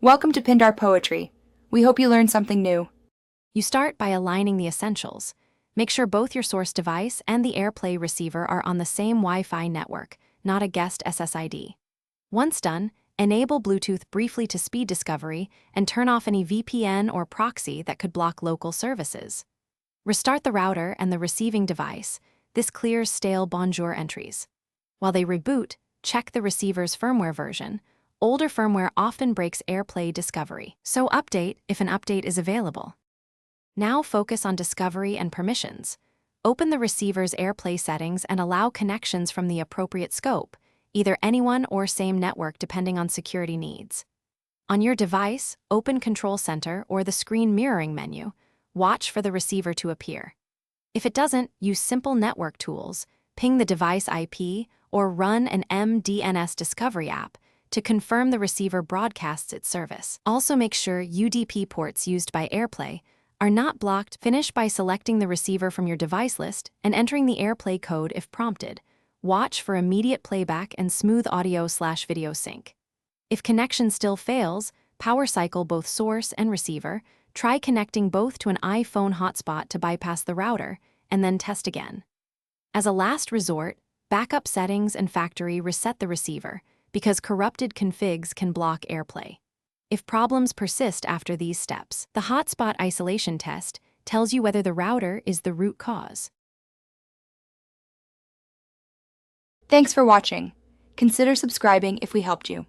Welcome to Pindar Poetry. We hope you learned something new. You start by aligning the essentials. Make sure both your source device and the AirPlay receiver are on the same Wi-Fi network, not a guest SSID. Once done, enable Bluetooth briefly to speed discovery and turn off any VPN or proxy that could block local services. Restart the router and the receiving device. This clears stale bonjour entries. While they reboot, check the receiver's firmware version. Older firmware often breaks AirPlay discovery, so update if an update is available. Now focus on discovery and permissions. Open the receiver's AirPlay settings and allow connections from the appropriate scope, either anyone or same network depending on security needs. On your device, open Control Center or the screen mirroring menu. Watch for the receiver to appear. If it doesn't, use simple network tools, ping the device IP, or run an MDNS discovery app to confirm the receiver broadcasts its service. Also make sure UDP ports used by AirPlay are not blocked. Finish by selecting the receiver from your device list and entering the AirPlay code if prompted. Watch for immediate playback and smooth audio/video sync. If connection still fails, power cycle both source and receiver. Try connecting both to an iPhone hotspot to bypass the router, and then test again. As a last resort, backup settings and factory reset the receiver, because corrupted configs can block AirPlay. If problems persist after these steps, the hotspot isolation test tells you whether the router is the root cause. Thanks for watching. Consider subscribing if we helped you.